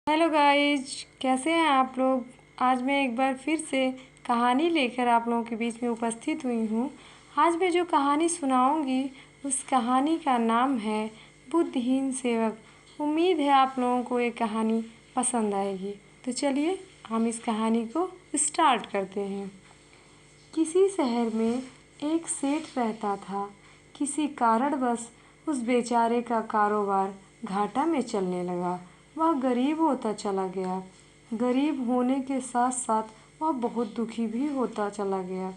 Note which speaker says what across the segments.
Speaker 1: Hello guys, कैसे हैं आप लोग। आज मैं एक बार फिर से कहानी लेकर आप लोगों के बीच में उपस्थित हुई हूँ। आज मैं जो कहानी सुनाऊंगी उस कहानी का नाम है बुद्धिहीन सेवक। उम्मीद है आप लोगों को ये कहानी पसंद आएगी। तो चलिए हम इस कहानी को स्टार्ट करते हैं। किसी शहर में एक सेठ रहता था। किसी कारणवश उस बेचारे का कारोबार घाटा में चलने लगा। वह गरीब होता चला गया। गरीब होने के साथ साथ वह बहुत दुखी भी होता चला गया।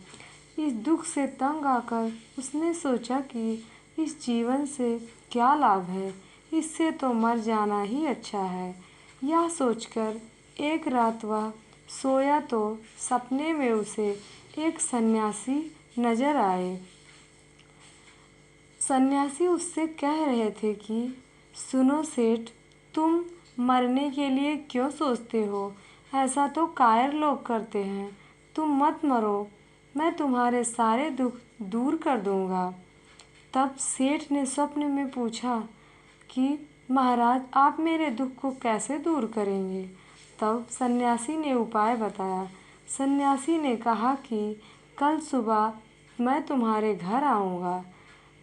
Speaker 1: इस दुख से तंग आकर उसने सोचा कि इस जीवन से क्या लाभ है, इससे तो मर जाना ही अच्छा है। यह सोचकर एक रात वह सोया तो सपने में उसे एक सन्यासी नजर आए। सन्यासी उससे कह रहे थे कि सुनो सेठ, तुम मरने के लिए क्यों सोचते हो? ऐसा तो कायर लोग करते हैं। तुम मत मरो, मैं तुम्हारे सारे दुख दूर कर दूंगा। तब सेठ ने स्वप्न में पूछा कि महाराज, आप मेरे दुख को कैसे दूर करेंगे? तब सन्यासी ने उपाय बताया। सन्यासी ने कहा कि कल सुबह मैं तुम्हारे घर आऊँगा।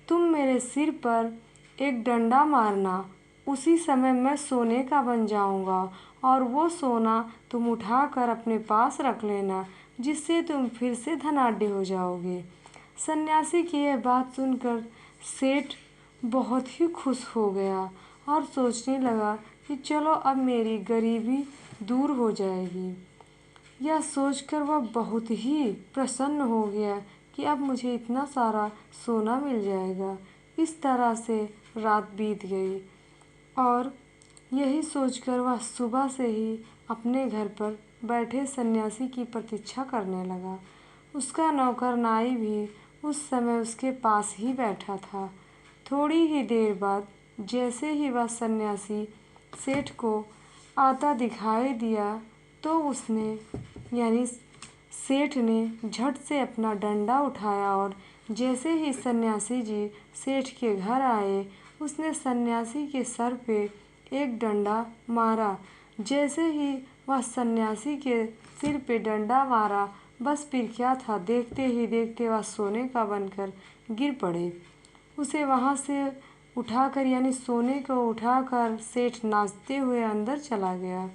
Speaker 1: तुम मेरे सिर पर एक डंडा मारना। उसी समय मैं सोने का बन जाऊँगा और वो सोना तुम उठाकर अपने पास रख लेना, जिससे तुम फिर से धनाढ्य हो जाओगे। सन्यासी की यह बात सुनकर सेठ बहुत ही खुश हो गया और सोचने लगा कि चलो अब मेरी गरीबी दूर हो जाएगी। यह सोचकर वह बहुत ही प्रसन्न हो गया कि अब मुझे इतना सारा सोना मिल जाएगा। इस तरह से रात बीत गई और यही सोचकर वह सुबह से ही अपने घर पर बैठे सन्यासी की प्रतीक्षा करने लगा। उसका नौकर नाई भी उस समय उसके पास ही बैठा था। थोड़ी ही देर बाद जैसे ही वह सन्यासी सेठ को आता दिखाई दिया तो उसने यानी सेठ ने झट से अपना डंडा उठाया और जैसे ही सन्यासी जी सेठ के घर आए, उसने सन्यासी के सर पे एक डंडा मारा। जैसे ही वह सन्यासी के सिर पे डंडा मारा, बस फिर क्या था, देखते ही देखते वह सोने का बनकर गिर पड़े। उसे वहाँ से उठाकर यानी सोने को उठाकर सेठ नाचते हुए अंदर चला गया।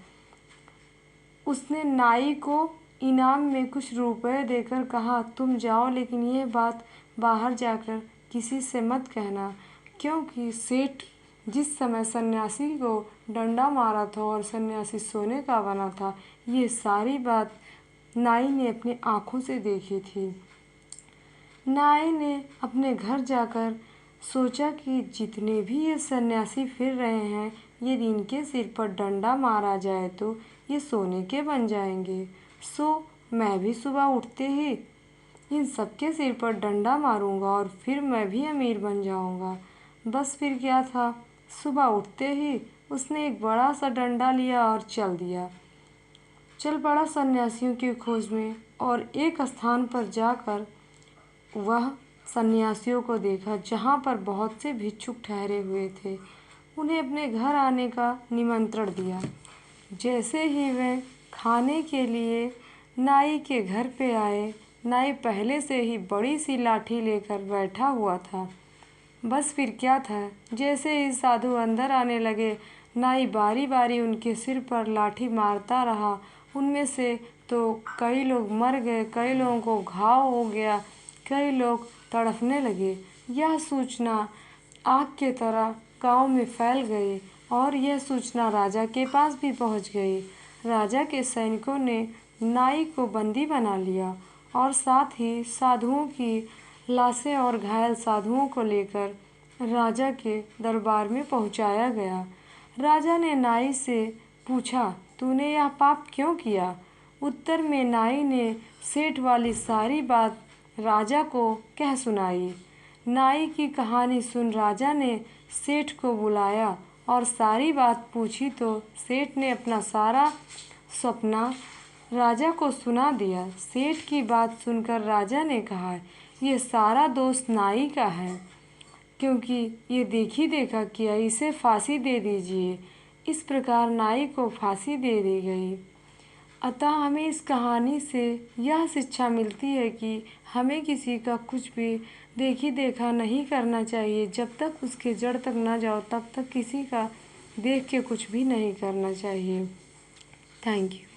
Speaker 1: उसने नाई को इनाम में कुछ रुपए देकर कहा, तुम जाओ, लेकिन ये बात बाहर जाकर किसी से मत कहना। क्योंकि सेठ जिस समय सन्यासी को डंडा मारा था और सन्यासी सोने का बना था, ये सारी बात नाई ने अपनी आँखों से देखी थी। नाई ने अपने घर जाकर सोचा कि जितने भी ये सन्यासी फिर रहे हैं, यदि इनके सिर पर डंडा मारा जाए तो ये सोने के बन जाएंगे। सो मैं भी सुबह उठते ही इन सबके सिर पर डंडा मारूंगा और फिर मैं भी अमीर बन जाऊंगा। बस फिर क्या था, सुबह उठते ही उसने एक बड़ा सा डंडा लिया और चल दिया। चल पड़ा सन्यासियों की खोज में और एक स्थान पर जाकर वह सन्यासियों को देखा जहाँ पर बहुत से भिक्षुक ठहरे हुए थे। उन्हें अपने घर आने का निमंत्रण दिया। जैसे ही वे खाने के लिए नाई के घर पे आए, नाई पहले से ही बड़ी सी लाठी लेकर बैठा हुआ था। बस फिर क्या था, जैसे ही साधु अंदर आने लगे, नाई बारी बारी उनके सिर पर लाठी मारता रहा। उनमें से तो कई लोग मर गए, कई लोगों को घाव हो गया, कई लोग तड़फने लगे। यह सूचना आग के तरह गांव में फैल गई और यह सूचना राजा के पास भी पहुंच गई। राजा के सैनिकों ने नाई को बंदी बना लिया और साथ ही साधुओं की लाशें और घायल साधुओं को लेकर राजा के दरबार में पहुंचाया गया। राजा ने नाई से पूछा, तूने यह पाप क्यों किया? उत्तर में नाई ने सेठ वाली सारी बात राजा को कह सुनाई। नाई की कहानी सुन राजा ने सेठ को बुलाया और सारी बात पूछी तो सेठ ने अपना सारा सपना राजा को सुना दिया। सेठ की बात सुनकर राजा ने कहा, यह सारा दोष नाई का है, क्योंकि ये देखी देखा किया, इसे फांसी दे दीजिए। इस प्रकार नाई को फांसी दे दी गई। अतः हमें इस कहानी से यह शिक्षा मिलती है कि हमें किसी का कुछ भी देखी देखा नहीं करना चाहिए। जब तक उसके जड़ तक ना जाओ तब तक किसी का देख के कुछ भी नहीं करना चाहिए। Thank you.